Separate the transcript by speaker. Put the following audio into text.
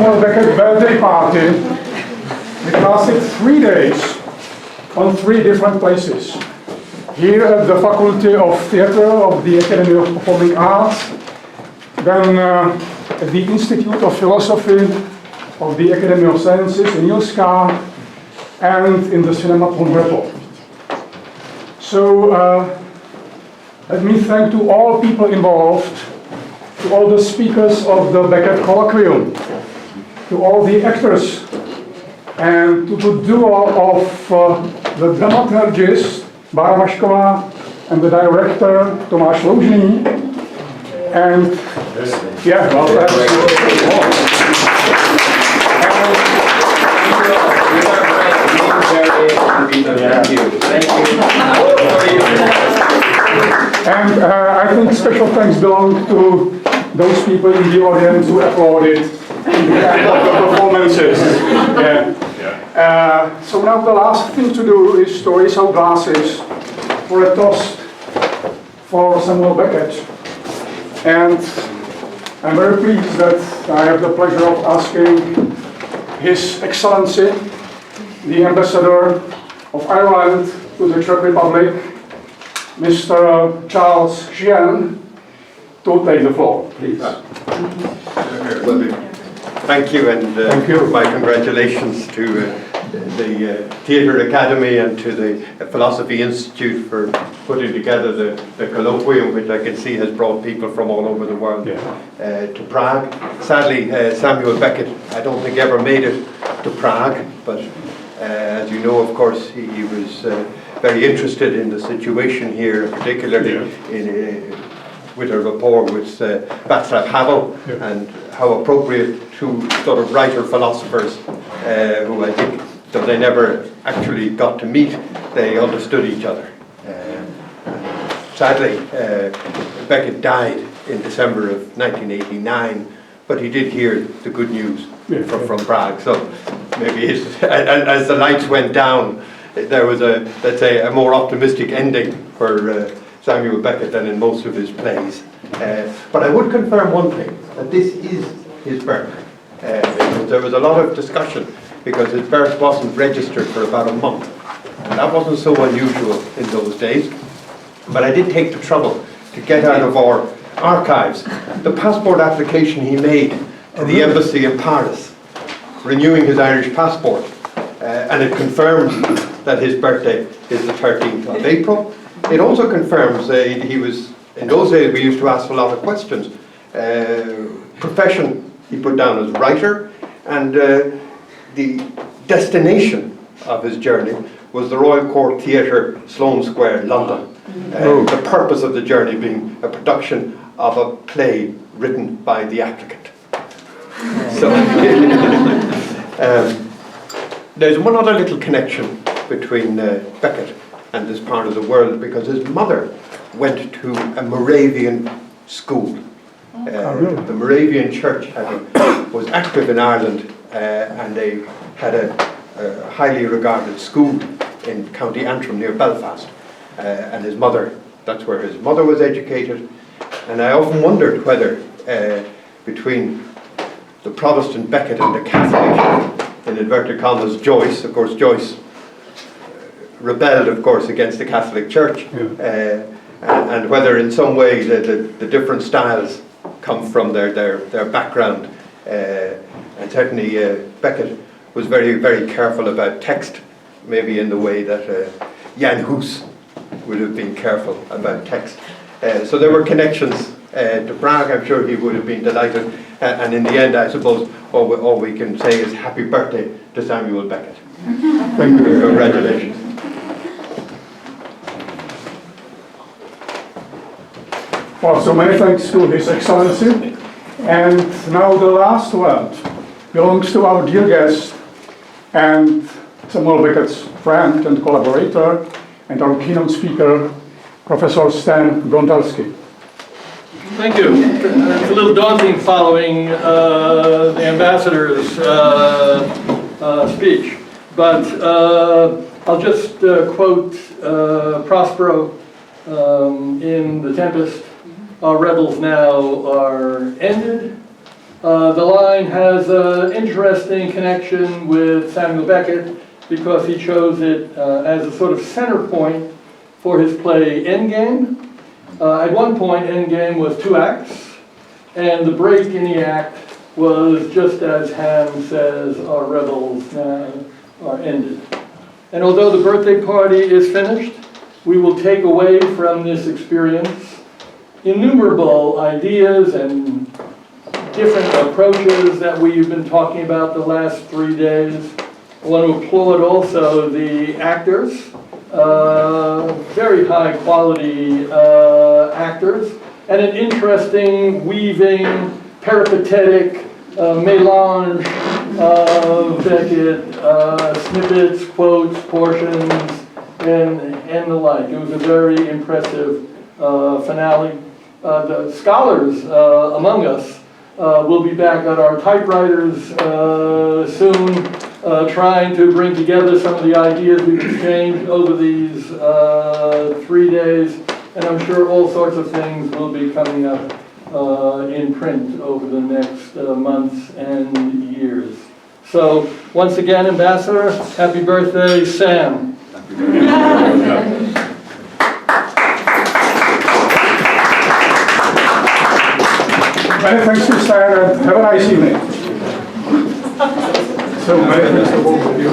Speaker 1: Samuel Beckett birthday party. It lasted 3 days on 3 different places. Here at the Faculty of Theatre of the Academy of Performing Arts, then at the Institute of Philosophy of the Academy of Sciences in Ilská, and in the Cinematron Report. So let me thank to all people involved, to all the speakers of the Beckett colloquium, to all the actors, and to the duo of the dramaturgist Bára Mašková and the director Tomáš Loužný, and yeah, well, and I think special thanks belong to those people in the audience who applauded the performances. Yeah. So now the last thing to do is to raise our glasses for a toast for Samuel Beckett. And I'm very pleased that I have the pleasure of asking His Excellency, the Ambassador of Ireland to the Czech Republic, Mr. Charles Jean, to take the floor, please.
Speaker 2: Thank you, and
Speaker 1: thank you.
Speaker 2: My congratulations to the Theatre Academy and to the Philosophy Institute for putting together the colloquium, which I can see has brought people from all over the world to Prague. Sadly, Samuel Beckett, I don't think ever made it to Prague, but as you know, of course, he was very interested in the situation here, particularly with a rapport with Václav Havel, and how appropriate two sort of writer-philosophers who I think, though they never actually got to meet, they understood each other. Sadly, Beckett died in December of 1989, but he did hear the good news from Prague. So maybe as the lights went down, there was let's say, a more optimistic ending for Samuel Beckett than in most of his plays. But I would confirm one thing, that this is his birth. There was a lot of discussion because his birth wasn't registered for about a month. And that wasn't so unusual in those days. But I did take the trouble to get out of our archives the passport application he made to the embassy in Paris, renewing his Irish passport. And it confirms that his birthday is the 13th of April. It also confirms he was, in those days we used to ask a lot of questions. Profession he put down as writer, and the destination of his journey was the Royal Court Theatre, Sloane Square, London. The purpose of the journey being a production of a play written by the applicant. So there's one other little connection between Beckett and this part of the world, because his mother went to a Moravian school. The Moravian Church was active in Ireland, and they had a highly regarded school in County Antrim near Belfast. And his mother, that's where his mother was educated. And I often wondered whether between the Protestant Beckett and the Catholic, in inverted commas, Joyce, of course Joyce rebelled, of course, against the Catholic Church, and whether in some way the different styles come from their background. And certainly Beckett was very, very careful about text, maybe in the way that Jan Hus would have been careful about text. So there were connections to Prague. I'm sure he would have been delighted. And in the end, I suppose, all we can say is happy birthday to Samuel Beckett. Thank you. Congratulations.
Speaker 1: Well, so many thanks to His Excellency. And now the last word belongs to our dear guest and Samuel Beckett's friend and collaborator, and our keynote speaker, Professor Stan Gondalski.
Speaker 3: Thank you. It's a little daunting following the ambassador's speech, but I'll just quote Prospero in The Tempest. Our rebels now are ended, The line has an interesting connection with Samuel Beckett because he chose it as a sort of center point for his play Endgame. At one point, Endgame was 2 acts, and the break in the act was just as Ham says, our rebels now are ended. And although the birthday party is finished, we will take away from this experience innumerable ideas and different approaches that we've been talking about the last 3 days. I want to applaud also the actors, very high quality actors, and an interesting weaving, peripatetic melange of Beckett, snippets, quotes, portions, and the like. It was a very impressive finale. The scholars among us will be back at our typewriters soon, trying to bring together some of the ideas we've exchanged over these 3 days, and I'm sure all sorts of things will be coming up in print over the next months and years. So, once again, Ambassador, happy birthday, Sam.
Speaker 1: Many thanks to Sam, and have a nice evening. So many thanks to both of you.